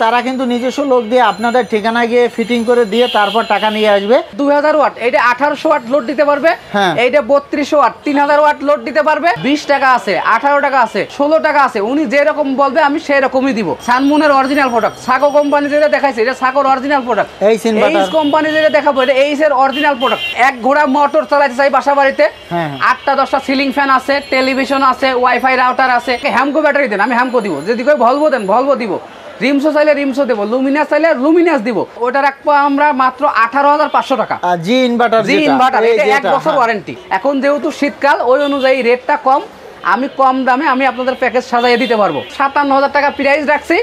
তারা কিন্তু নিজস্ব লোক দিয়ে আপনাদের ঠিকানা গিয়ে ফিটিং করে দিয়ে তারপর টাকা নিয়ে আসবে। 2000 ওয়াট, এটা 1800 ওয়াট লোড দিতে পারবে, এইটা 3200 ওয়াট 3000 ওয়াট লোড দিতে পারবে। 20 টাকা আছে, 18 টাকা আছে, 16 টাকা আছে, উনি যেরকম বলবে আমি সেই রকমই দিব। সানমুনের অরিজিনাল প্রোডাক্ট, সাকো কোম্পানি যেটা দেখাইছে এটা সাকোর অরিজিনাল প্রোডাক্ট। এইচ কোম্পানি যেটা দেখাবো এটা এইচ এর অরিজিনাল প্রোডাক্ট। এক ঘোড়া মোটর চালাতে চাই বাসা বাড়িতে, 8টা 10টা সিলিং ফ্যান আছে, টেলিভিশন আছে, ওয়াইফাই রাউটার আছে। হ্যামকো ব্যাটারি দেন, আমি হ্যামকো দিব। যদি কই ভলভো দেন ভলভো দিব, রিমসো চাইলে রিমসো দেবো, লুমিনাস চাইলে লুমিনাস দিব। ওটা রাখবো আমরা মাত্র 18,500 টাকা। জি ইনভার্টার, এটা 1 বছর ওয়ারেন্টি। এখন যেহেতু শীতকাল ওই অনুযায়ী রেটটা কম, আমি কম দামে আমি আপনাদের প্যাকেজ সাজাইয়ে দিতে পারবো। 57,000 টাকা প্রাইস রাখছি,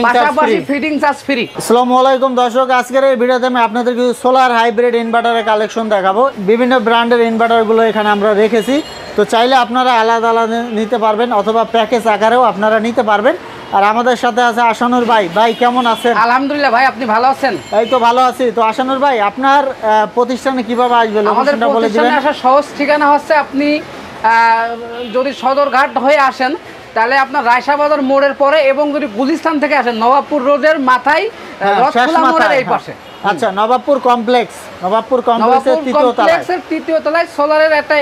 পাশাপাশি ফিটিং চার্জ ফ্রি। আসসালামু আলাইকুম দর্শক, আজকের এই ভিডিওতে আমি আপনাদের কিছু সোলার হাইব্রিড ইনভার্টারের কালেকশন দেখাবো। বিভিন্ন ব্র্যান্ডের ইনভার্টারগুলো এখানে আমরা রেখেছি, তো চাইলে আপনারা আলাদা আলাদা নিতে পারবেন অথবা প্যাকেজ আকারেও আপনারা নিতে পারবেন। আর আমাদের সাথে আছে আশানুর ভাই। ভাই কেমন আছেন? আলহামদুলিল্লাহ ভাই, আপনি ভালো আছেন? এই তো ভালো আছি। তো আশানুর ভাই, আপনার প্রতিষ্ঠানে কিভাবে আসবে? আমাদের প্রতিষ্ঠানে আসার সহজ ঠিকানা হচ্ছে, আপনি যদি সদরঘাট হয়ে আসেন তাহলে আপনার রায়শাবাজার মোড়ের পরে, এবং যদি গুলিস্তান থেকে আসেন নবাবপুর রোডের মাথায় মোড়ের এই পাশে। আচ্ছা, নবাবপুর কমপ্লেক্সের তৃতীয় তলায় সোলারের একটা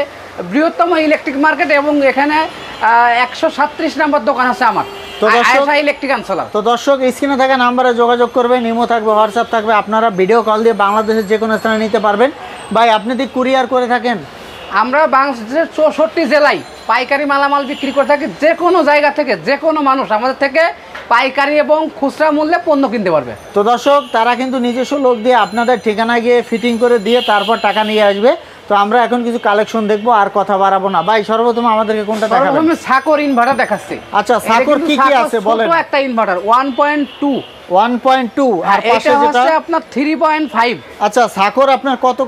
বৃহত্তম ইলেকট্রিক মার্কেট, এবং এখানে 137 নম্বর দোকান আছে আমার। তো দর্শক স্ক্রিনে থাকা নাম্বারে যোগাযোগ করবেন, ইমো থাকবে, হোয়াটসঅ্যাপ থাকবে, আপনারা ভিডিও কল দিয়ে বাংলাদেশের যে কোনো স্থানে নিতে পারবেন। ভাই আপনি কি কুরিয়ার করে থাকেন? আমরা বাংলাদেশের 64 জেলায় পাইকারি মালামাল বিক্রি করে থাকি। যে কোনো জায়গা থেকে যে কোনো মানুষ আমাদের থেকে পাইকারি এবং খুচরা মূল্যে পণ্য কিনতে পারবে। তো দর্শক, তারা কিন্তু নিজস্ব লোক দিয়ে আপনাদের ঠিকানা গিয়ে ফিটিং করে দিয়ে তারপর টাকা নিয়ে আসবে। তো আমরা এখন কিছু কালেকশন দেখবো, আর কথা বাড়াবো না। ভাই সর্বপ্রথম আমাদেরকে কোনটা দেখাবেন? আমি সাকোর ইনভার্টার দেখাচ্ছি। আচ্ছা, সাকোর কি কি আছে বলেন? ছোট একটা ইনভার্টার 1.2 আর পাশে যেটা আপনার 3.5। আচ্ছা, সাকোর আপনার কত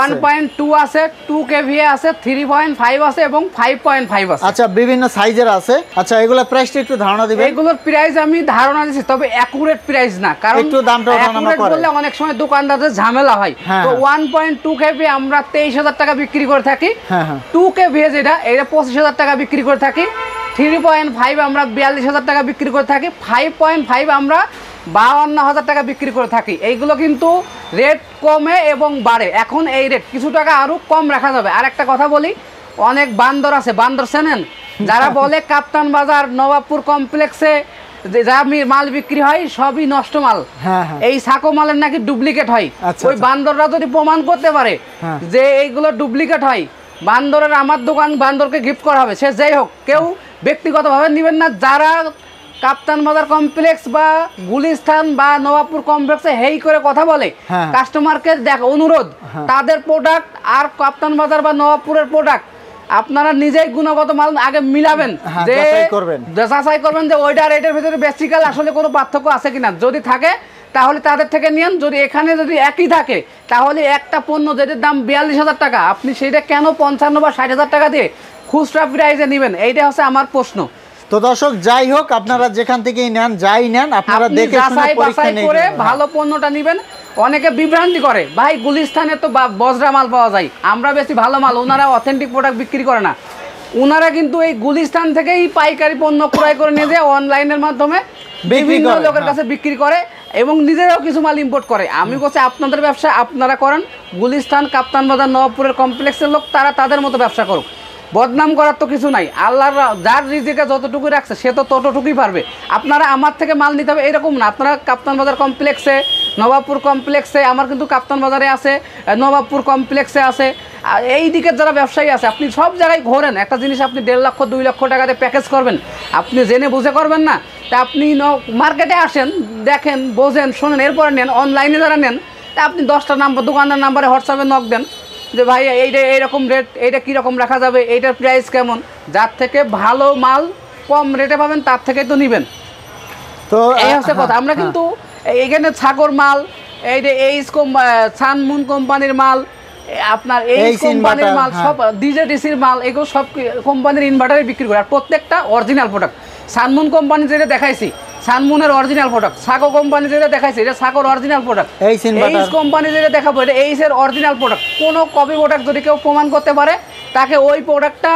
1.2 আছে, 2 কেভিএ আছে, 3.5 আছে এবং 5.5 আছে। আচ্ছা, বিভিন্ন সাইজের আছে। আচ্ছা, এগুলোর প্রাইসটা একটু ধারণা দিবেন? এগুলোর প্রাইস আমি ধারণা দিচ্ছি, তবে অ্যাকুরেট প্রাইস না, কারণ একটু দামটা ওঠানামা করে বললে অনেক সময় দোকানদারদের ঝামেলা হয়। তো 1.2 কেভিএ আমরা 23,000 টাকা বিক্রি করে থাকি। 2 কেভিএ যেটা, এটা 25,000 টাকা বিক্রি করে থাকি। 3.5 আমরা 42,000 টাকা বিক্রি করে থাকি। 5.5 আমরা 52,000 টাকা বিক্রি করে থাকি। এইগুলো কিন্তু রেট কমে এবং বাড়ে। এখন এই রেট কিছু টাকা আরও কম রাখা যাবে। আর একটা কথা বলি, অনেক বান্দর আছে, বান্দর চেনেন? যারা বলে কাপ্তান বাজার নবাবপুর কমপ্লেক্সে যা মাল বিক্রি হয় সবই নষ্ট মাল, এই সাকো মালের নাকি ডুপ্লিকেট হয়। ওই বান্দররা যদি প্রমাণ করতে পারে যে এইগুলো ডুপ্লিকেট হয়, বান্দরের আমার দোকান বান্দরকে গিফট করা হবে। সে যাই হোক, কেউ ব্যক্তিগতভাবে নেবেন না। যারা কাপ্তান বাজার কমপ্লেক্স বা গুলিস্তান বা নবাবপুর কমপ্লেক্সে হেই করে কথা বলে, কাস্টমারকে দেখ অনুরোধ, তাদের প্রোডাক্ট আর কাপ্তান বাজার বা নবাবপুরের প্রোডাক্ট আপনারা নিজেই গুণগত মাল আগে মিলাবেন, যে যাচাই করবেন যে ওইটা রেটের ভিতরে বেসিক্যাল আসলে কোনো পার্থক্য আছে কিনা। যদি থাকে তাহলে তাদের থেকে নিন। যদি এখানে যদি একই থাকে তাহলে একটা পণ্য যেটার দাম 42,000 টাকা, আপনি সেইটা কেন 55 বা 60,000 টাকা দিয়ে খুচরা প্রাইসে নেবেন? এইটা হচ্ছে আমার প্রশ্ন। তো দর্শক, যাই হোক, আপনারা যেখান থেকেই নেন, যাই নেন, আপনারা দেখে শুনে পরীক্ষা করে ভালো পণ্যটা নেবেন। অনেকে বিভ্রান্তি করে, ভাই গুলিস্তানে তো বজরা মাল পাওয়া যায়, আমরা বেশি ভালো মাল। ওনারা অথেন্টিক প্রোডাক্ট বিক্রি করে না, ওনারা কিন্তু এই গুলিস্তান থেকেই পাইকারি পণ্য ক্রয় করে নিয়ে যায় অনলাইনের মাধ্যমে বিভিন্ন লোকের কাছে বিক্রি করে, এবং নিজেরাও কিছু মাল ইম্পোর্ট করে। আমি বলছি আপনাদের ব্যবসা আপনারা করেন, গুলিস্তান কাপ্তান বাজার নবাবপুরের কমপ্লেক্সের লোক তারা তাদের মতো ব্যবসা করুক, বদনাম করার তো কিছু নাই। আল্লাহর যার রিজিকে যতটুকু রাখছে সে তো ততটুকুই পারবে। আপনারা আমার থেকে মাল নিতে হবে এরকম না। আপনারা কাপ্তান বাজার কমপ্লেক্সে, নবাবপুর কমপ্লেক্সে, আমার কিন্তু কাপ্তান বাজারে আছে, নবাবপুর কমপ্লেক্সে আছে, এই দিকের যারা ব্যবসায়ী আছে, আপনি সব জায়গায় ঘোরেন। একটা জিনিস আপনি 1.5 লক্ষ 2 লক্ষ টাকাতে প্যাকেজ করবেন, আপনি জেনে বুঝে করবেন না। তা আপনি মার্কেটে আসেন, দেখেন, বোঝেন, শোনেন, এরপরে নেন। অনলাইনে যারা নেন, তা আপনি 10টা নাম্বার দোকানদার নাম্বারে হোয়াটসঅ্যাপে নক দেন যে ভাই এইটা এইরকম রেট, এইটা কীরকম রাখা যাবে, এইটার প্রাইস কেমন। যার থেকে ভালো মাল কম রেটে পাবেন তার থেকেই তো নেবেন। তো এই হচ্ছে কথা। আমরা কিন্তু এইখানে সাগর মাল, এইটা সানমুন কোম্পানির মাল, আপনার এই কোম্পানির মাল, সব ডিজেডিসির মাল, এগুলো সব কোম্পানির ইনভার্টারে বিক্রি করে। আর প্রত্যেকটা অরিজিনাল প্রোডাক্ট। সানমুন কোম্পানি যেটা দেখাইছি সানমুনের অরিজিনাল প্রোডাক্ট, সাকো কোম্পানি যেটা দেখাইছে এটা সাকোর অরিজিনাল প্রোডাক্ট, এইচ কোম্পানি যেটা দেখাবো এটা এইচ এর অরিজিনাল প্রোডাক্ট। কোনো কপি প্রোডাক্ট যদি কেউ প্রমাণ করতে পারে তাকে ওই প্রোডাক্টটা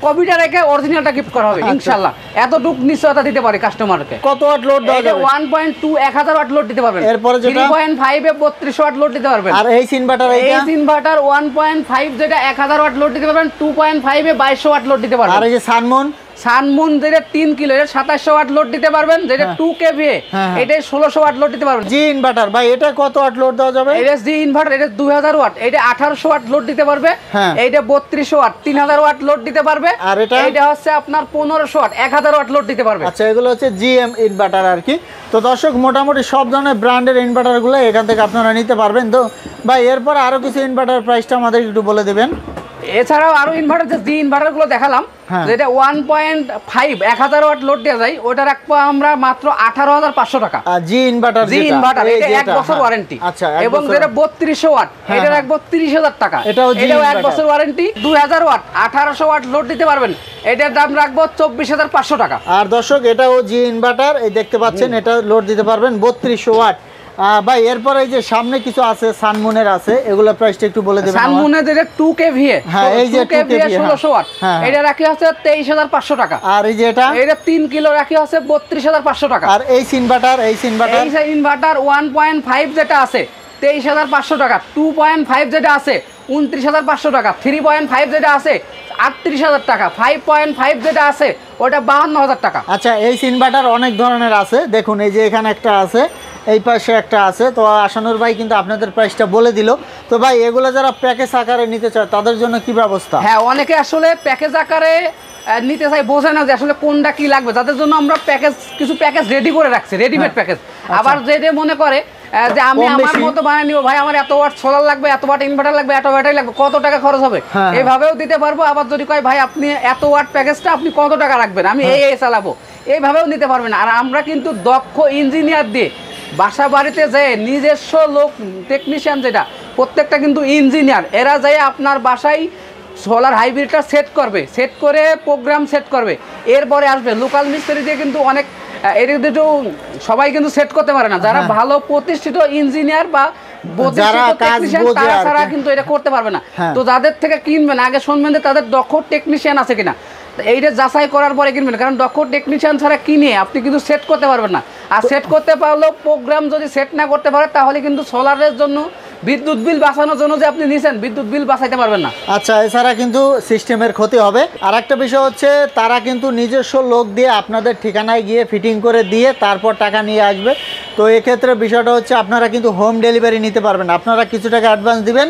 কপিটা রেখে অরিজিনালটা গিফট করা হবে ইনশাআল্লাহ। এতটুকু নিশ্চয়তা দিতে পারি কাস্টমারকে। কত ওয়াট লোড দেওয়া যাবে? 1.2 1000 ওয়াট লোড দিতে পারবেন। এরপরে যেটা 3.5 এ 3200 ওয়াট লোড দিতে পারবেন। আর এই ইনভার্টার এই ইনভার্টার 1.5 যেটা 1000 ওয়াট লোড দিতে পারবেন, 2.5 এ 2200 ওয়াট লোড দিতে পারবেন। আর এই যে সানমুন সানমুন যেটা 3 কিলো এর 2700 ওয়াট লোড দিতে পারবেন, যেটা 2 কেভিএ এটা 1600 ওয়াট লোড দিতে পারবেন। জি ইনভার্টার ভাই এটা কত ওয়াট লোড দেওয়া যাবে? এটা জি ইনভার্টার এটা 2000 ওয়াট, এটা 1800 ওয়াট লোড দিতে পারবে। এইটা 3200 ওয়াট 3000 ওয়াট লোড দিতে পারবে। আর এটা হচ্ছে আপনার 1500 ওয়াট 1000 ওয়াট লোড দিতে পারবে। আচ্ছা এগুলো হচ্ছে জিএম ইনভার্টার আর কি। তো দর্শক মোটামুটি সব ধরনের ব্র্যান্ডের ইনভার্টারগুলো এখান থেকে আপনারা নিতে পারবেন। তো ভাই এরপর আরো কিছু ইনভার্টার প্রাইসটা আমাদের একটু বলে দেবেন। এছাড়াও আরো ইনভার্টার যে ইনভার্টার গুলো দেখালাম, যেটা 1.5 1000 ওয়াট লোড দেওয়া যায়, ওটা রাখবো আমরা মাত্র 18500 টাকা। জি ইনভার্টার এটা 1 বছর ওয়ারেন্টি। আচ্ছা এবং যেটা 3200 ওয়াট এটা রাখবো 30000 টাকা। এটাও 1 বছর ওয়ারেন্টি। 2000 ওয়াট 1800 ওয়াট লোড দিতে পারবেন, এটার দাম রাখবো 24500 টাকা। আর দর্শক এটাও জি ইনভার্টার, এই দেখতে পাচ্ছেন এটা লোড দিতে পারবেন 3200 ওয়াট। ভাই এরপর এই যে সামনে কিছু আছে সানমুনের আছে, এগুলো প্রাইসটা একটু বলে দেবেন। সানমুনের যেটা 2 কেভিএ, হ্যাঁ এই যে 2 কেভিএ 1600 ওয়াট, এটা রাখি আছে 23500 টাকা। আর এই যে এটা 3 কিলো রাখি আছে 32500 টাকা। আর এই ইনভার্টার ইনভার্টার 1.5 যেটা আছে 23500 টাকা, 2.5 যেটা আছে 29500 টাকা, 3.5 যেটা আছে 38000 টাকা, 5.5 যেটা আছে ওটা 52000 টাকা। আচ্ছা এই ইনভার্টার অনেক ধরনের আছে, দেখুন এই যে এখানে একটা আছে, এই পাশে একটা আছে। তো আশানুর ভাই কিন্তু আপনাদের প্রাইসটা বলে দিল। তো ভাই এগুলো যারা প্যাকেজ আকারে নিতে চায় তাদের জন্য কি ব্যবস্থা? হ্যাঁ অনেকে আসলে প্যাকেজ আকারে নিতে চাই, বোঝে না যে আসলে কোনটা কি লাগবে, তাদের জন্য আমরা কিছু প্যাকেজ রেডি করে রাখছি, রেডিমেড প্যাকেজ। আবার যে মনে করে যে আমি আমার মতো বানিয়ে নিব, ভাই আমার এত ওয়াট সোলার লাগবে, এত ওয়াট ইনভার্টার লাগবে, এত ব্যাটারি লাগবে, কত টাকা খরচ হবে, এইভাবেও দিতে পারবো। আবার যদি কয় ভাই আপনি এত ওয়াট প্যাকেজটা আপনি কত টাকা রাখবেন, আমি এই চালাবো, এইভাবেও নিতে পারবেন। আর আমরা কিন্তু দক্ষ ইঞ্জিনিয়ার দিয়ে বাসা বাড়িতে যেয়ে নিজস্ব লোক টেকনিশিয়ান, যেটা প্রত্যেকটা কিন্তু ইঞ্জিনিয়ার, এরা যেয়ে আপনার বাসায় সোলার হাইব্রিডটা সেট করবে, সেট করে প্রোগ্রাম সেট করবে, এরপরে আসবে লোকাল মিস্ত্রি দিয়ে। কিন্তু অনেক এর দুটো সবাই কিন্তু সেট করতে পারে না, যারা ভালো প্রতিষ্ঠিত ইঞ্জিনিয়ার বা তারা ছাড়া কিন্তু এটা করতে পারবে না। তো যাদের থেকে কিনবেন আগে শুনবেন যে তাদের দক্ষ টেকনিশিয়ান আছে কিনা, এইটা যাচাই করার পরে কিনবেন। কারণ দক্ষ টেকনিশিয়ান ছাড়া কিনে আপনি কিন্তু সেট করতে পারবেন না। আর সেট করতে পারলেও প্রোগ্রাম যদি সেট না করতে পারে, তাহলে কিন্তু সোলারের জন্য বিদ্যুৎ বিল বাঁচানোর জন্য যে আপনি নিছেন, বিদ্যুৎ বিল বাঁচাইতে পারবেন না। আচ্ছা এছাড়া কিন্তু সিস্টেমের ক্ষতি হবে। আর একটা বিষয় হচ্ছে তারা কিন্তু নিজস্ব লোক দিয়ে আপনাদের ঠিকানায় গিয়ে ফিটিং করে দিয়ে তারপর টাকা নিয়ে আসবে। তো এক্ষেত্রে বিষয়টা হচ্ছে আপনারা কিন্তু হোম ডেলিভারি নিতে পারবেন। আপনারা কিছু টাকা অ্যাডভান্স দিবেন,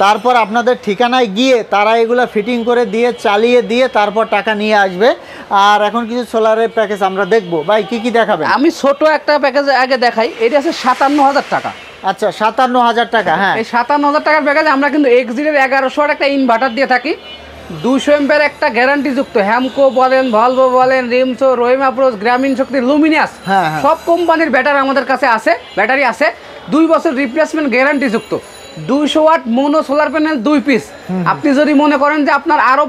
তারপর আপনাদের ঠিকানায় গিয়ে তারা এগুলো ফিটিং করে দিয়ে চালিয়ে দিয়ে তারপর টাকা নিয়ে আসবে। আর এখন কিছু সোলারের প্যাকেজ আমরা দেখবো। ভাই কি কি দেখাবেন? আমি ছোট একটা প্যাকেজ আগে দেখাই, এটা আছে 57000 টাকা। আচ্ছা 57000 টাকা। হ্যাঁ এই 57000 টাকার প্যাকেজে আমরা কিন্তু এক্সিটের 1100 ওয়াট একটা ইনভার্টার দিয়ে থাকি, 200 এম্পিয়ার একটা গ্যারান্টি যুক্ত। হ্যামকো বলেন, ভলভো বলেন, রিমসো, রহিমা প্রোস, গ্রামীণ শক্তি, লুমিনাস, সব কোম্পানির ব্যাটারি আমাদের কাছে আছে, ব্যাটারি আছে 2 বছর রিপ্লেসমেন্ট গ্যারান্টি যুক্ত। 200 watt mono solar panel 2 piece. আপনি যদি মনে করেন যে আপনার আরো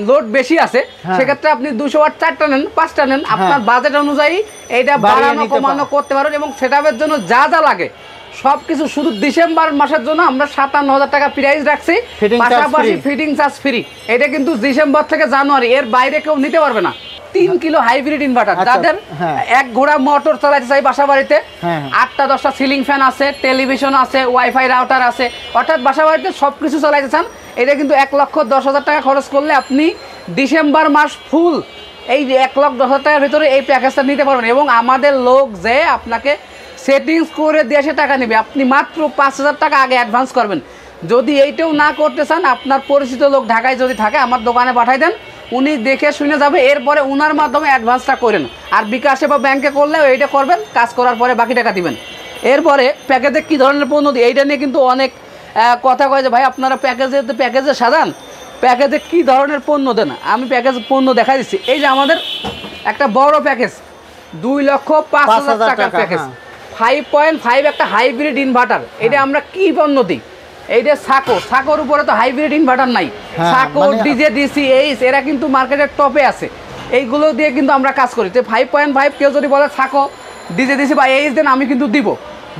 লোড বেশি আছে, সেক্ষেত্রে আপনি 200 ওয়াট 4টা নেন, 5টা নেন, আপনার বাজেট অনুযায়ী এইটা বাড়ানো কমানো করতে পারেন। এবং সেটআপের জন্য যা যা লাগে সবকিছু শুধু ডিসেম্বর মাসের জন্য আমরা 57000 টাকা প্রাইস রাখছি, পাশাপাশি ফিটিং চার্জ ফ্রি। এটা কিন্তু ডিসেম্বর থেকে জানুয়ারি, এর বাইরে কেউ নিতে পারবে না। 3 কিলো হাইব্রিড ইনভার্টার, যাদের 1 ঘোড়া মোটর চালাতে চাই বাসা বাড়িতে, 8টা 10টা সিলিং ফ্যান আছে, টেলিভিশন আছে, ওয়াইফাই রাউটার আছে, অর্থাৎ বাসা বাড়িতে সবকিছু চালাতে চান, এটা কিন্তু 1,10,000 টাকা খরচ করলে আপনি ডিসেম্বর মাস ফুল এই 1,10,000 টাকার ভিতরে এই প্যাকেজটা নিতে পারবেন। এবং আমাদের লোক যে আপনাকে সেটিংস করে দিয়ে এসে টাকা নেবে, আপনি মাত্র 5000 টাকা আগে অ্যাডভান্স করবেন। যদি এইটাও না করতে চান, আপনার পরিচিত লোক ঢাকায় যদি থাকে আমার দোকানে পাঠাই দেন, উনি দেখে শুনে যাবে, এরপরে উনার মাধ্যমে অ্যাডভান্সটা করেন। আর বিকাশে বা ব্যাংকে করলে এইটা করবেন, কাজ করার পরে বাকি টাকা দিবেন। এরপরে প্যাকেজে কী ধরনের পণ্য দিই, এইটা নিয়ে কিন্তু অনেক কথা কয় যে ভাই আপনারা প্যাকেজে সাজান, প্যাকেজে কী ধরনের পণ্য দেন। আমি পণ্য দেখা দিচ্ছি। এই যে আমাদের একটা বড় প্যাকেজ 2,05,000 টাকার প্যাকেজ, 5.5 একটা হাইব্রিড ইনভার্টার। এটা আমরা কি পণ্য দিই, এইটা সাকোর উপরে তো হাইব্রিড ইনভার্টার নাই। সাকো, ডিজে, ডিসি, এইচ এরা কিন্তু মার্কেটের টপে আছে, এইগুলো দিয়ে কিন্তু আমরা কাজ করি। তো 5.5 কেউ যদি বলে সাকো, ডিজে, ডিসি বা এইচ দেন, আমি কিন্তু দিব।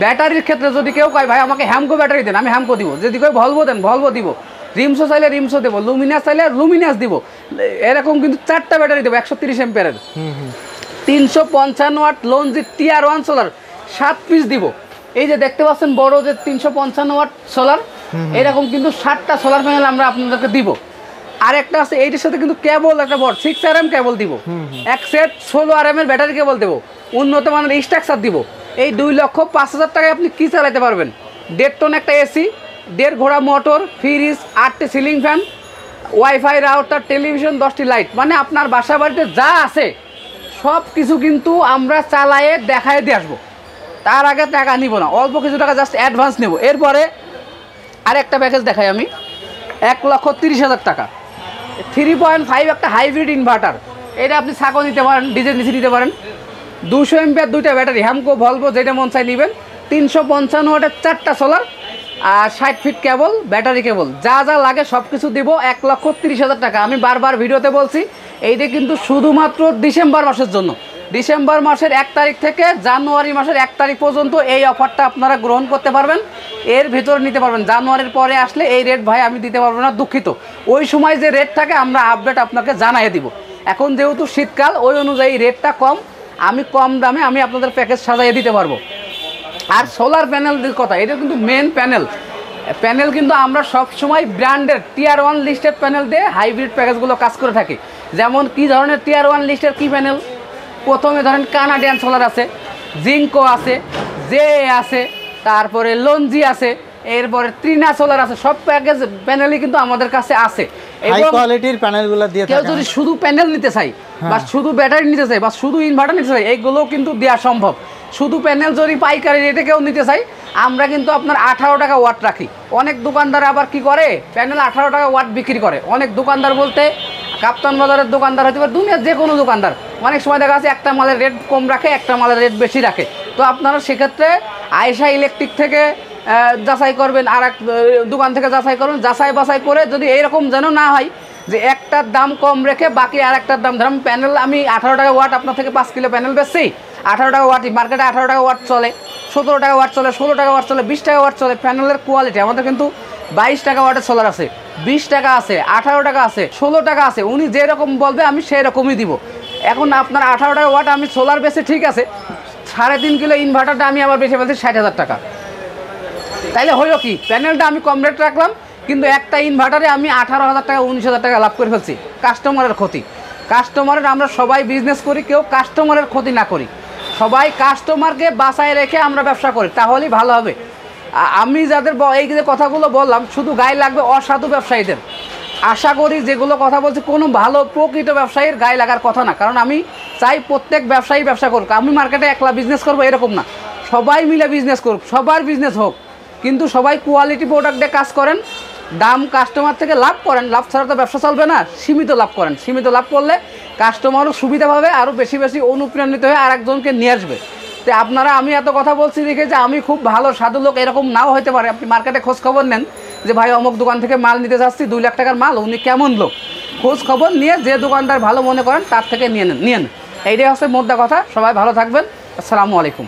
ব্যাটারির ক্ষেত্রে যদি কেউ কয় ভাই আমাকে হ্যামকো ব্যাটারি দেন, আমি হ্যামকো দিব। যদি কেউ ভলভো দেন, ভলভো দিব। রিমসো চাইলে রিমসো দেবো, লুমিনাস চাইলে লুমিনাস দিব। এরকম কিন্তু 4টা ব্যাটারি দেবো 130 এম্পিয়ারের, 355 ওয়াট লঞ্জিট TR1 সোলার 7 পিস দিব। এই যে দেখতে পাচ্ছেন বড় যে 355 ওয়াট সোলার, এরকম কিন্তু 7টা সোলার প্যানেল আমরা আপনাদেরকে দিব। আর একটা আছে এইটার সাথে কিন্তু কেবল একটা বড় 6RM কেবল দিব, এক সেট 16RM এর ব্যাটারি কেবল দেবো, উন্নত মানের স্ট্রাকচার দিব। এই 2,05,000 টাকায় আপনি কি চালাতে পারবেন? 1.5 টন একটা এসি, 1.5 ঘোড়া মোটর, ফ্রিজ, 8টি ceiling fan, wifi router, television, 10টি লাইট, মানে আপনার বাসা বাড়িতে যা আছে সব কিছু কিন্তু আমরা চালায়ে দেখায় দিয়ে আসবো। তার আগে টাকা নিব না, অল্প কিছু টাকা জাস্ট অ্যাডভান্স নেব। এরপরে আরেকটা প্যাকেজ দেখাই আমি, 1,30,000 টাকা, 3.5 একটা হাইব্রিড ইনভার্টার। এটা আপনি সাকো নিতে পারেন, ডিজেল নিচে নিতে পারেন, 200 এম্পিয়ার 2টা ব্যাটারি, হ্যামকো ভলভো যেটা মন চাই নেবেন, 355 ওয়াটের 4টা সোলার আর 60 ফিট কেবল, ব্যাটারি কেবল, যা যা লাগে সব কিছু দিব 1,30,000 টাকা। আমি বারবার ভিডিওতে বলছি এইটা কিন্তু শুধুমাত্র ডিসেম্বর মাসের জন্য। ডিসেম্বর মাসের 1 তারিখ থেকে জানুয়ারি মাসের 1 তারিখ পর্যন্ত এই অফারটা আপনারা গ্রহণ করতে পারবেন, এর ভিতরে নিতে পারবেন। জানুয়ারির পরে আসলে এই রেট ভাই আমি দিতে পারবো না, দুঃখিত। ওই সময় যে রেট থাকে আমরা আপডেট আপনাকে জানাই দিব। এখন যেহেতু শীতকাল, ওই অনুযায়ী রেটটা কম, আমি কম দামে আমি আপনাদের প্যাকেজ সাজাইয়ে দিতে পারবো। আর সোলার প্যানেলের কথা, এটা কিন্তু মেন প্যানেল কিন্তু আমরা সব সময় ব্র্যান্ডের TR1 লিস্টেড প্যানেল দিয়ে হাইব্রিড প্যাকেজগুলো কাজ করে থাকি। যেমন কি ধরনের TR1 লিস্টের কি প্যানেল? প্রথমে ধরেন কানাডিয়ান সোলার আছে, জিঙ্কো আছে, জে আছে, তারপরে লঞ্জি আছে, এরপরে ট্রিনা সোলার আছে। সব প্যাকেজ প্যানেলই কিন্তু আমাদের কাছে আছে। হাই কোয়ালিটির প্যানেলগুলো দিয়ে কেউ যদি শুধু প্যানেল নিতে চাই বা শুধু ব্যাটারি নিতে চাই বা শুধু ইনভার্টার নিতে চাই, এইগুলোও কিন্তু দেওয়া সম্ভব। শুধু প্যানেল যদি পাইকারি রেটে কেউ নিতে চাই, আমরা কিন্তু আপনার 18 টাকা ওয়াট রাখি। অনেক দোকানদার আবার কি করে, প্যানেল 18 টাকা ওয়াট বিক্রি করে। অনেক দোকানদার বলতে কাপ্তান বাজারের দোকানদার হতে পারে, দুনিয়ার যে কোনো দোকানদার, অনেক সময় দেখা যাচ্ছে একটা মালের রেট কম রাখে, একটা মালের রেট বেশি রাখে। তো আপনারা সেক্ষেত্রে আয়েশা ইলেকট্রিক থেকে যাচাই করবেন, আর এক দোকান থেকে যাচাই করবেন, যাচাই বাছাই করে যদি এইরকম যেন না হয় যে একটার দাম কম রেখে বাকি আর একটার দাম, ধরুন প্যানেল আমি 18 টাকা ওয়াট আপনার থেকে 5 কিলো প্যানেল বেচছি, 18 টাকা ওয়াটই, মার্কেটে 18 টাকা ওয়াট চলে, 17 টাকা ওয়াট চলে, 16 টাকা ওয়াট চলে, 20 টাকা ওয়াট চলে। প্যানেলের কোয়ালিটি আমাদের কিন্তু 22 টাকা ওয়াটের সোলার আছে, 20 টাকা আছে, 18 টাকা আছে, 16 টাকা আছে। উনি যেরকম বলবে আমি সেই রকমই দিব। এখন আপনার 18 টাকা ওয়াট আমি সোলার বেচে ঠিক আছে, 3.5 কিলো ইনভার্টারটা আমি আবার বেচে ফেলছি 60,000 টাকা। তাইলে হলো কি, প্যানেলটা আমি কম রেট রাখলাম, কিন্তু একটা ইনভার্টারে আমি 18,000 টাকা 19,000 টাকা লাভ করে ফেলছি। কাস্টমারের ক্ষতি। কাস্টমারের, আমরা সবাই বিজনেস করি, কেউ কাস্টমারের ক্ষতি না করি, সবাই কাস্টমারকে বাঁচায় রেখে আমরা ব্যবসা করি, তাহলেই ভালো হবে। আমি যাদের এই যে কথাগুলো বললাম শুধু গায়ে লাগবে অসাধু ব্যবসায়ীদের। আশা করি যেগুলো কথা বলছি কোনো ভালো প্রকৃত ব্যবসায়ীর গায়ে লাগার কথা না, কারণ আমি চাই প্রত্যেক ব্যবসায়ী ব্যবসা করুক। আমি মার্কেটে একলা বিজনেস করবো এরকম না, সবাই মিলে বিজনেস করুক, সবার বিজনেস হোক, কিন্তু সবাই কোয়ালিটি প্রোডাক্ট দিয়ে কাজ করেন, দাম কাস্টমার থেকে লাভ করেন। লাভ ছাড়া তো ব্যবসা চলবে না, সীমিত লাভ করেন। সীমিত লাভ করলে কাস্টমারও সুবিধা পাবে, আরও বেশি বেশি অনুপ্রাণিত হয়ে আরেকজনকে নিয়ে আসবে। তো আপনারা, আমি এত কথা বলছি দেখে যে আমি খুব ভালো সাধু লোক এরকম নাও হতে পারে। আপনি মার্কেটে খোঁজ খবর নেন যে ভাই অমুক দোকান থেকে মাল নিতে যাচ্ছি, 2 লাখ টাকার মাল, উনি কেমন লোক, খোঁজ খবর নিয়ে যে দোকানদার ভালো মনে করেন তার থেকে নিয়ে নেন। এইটাই হচ্ছে মোদ্দা কথা। সবাই ভালো থাকবেন। আসসালামু আলাইকুম।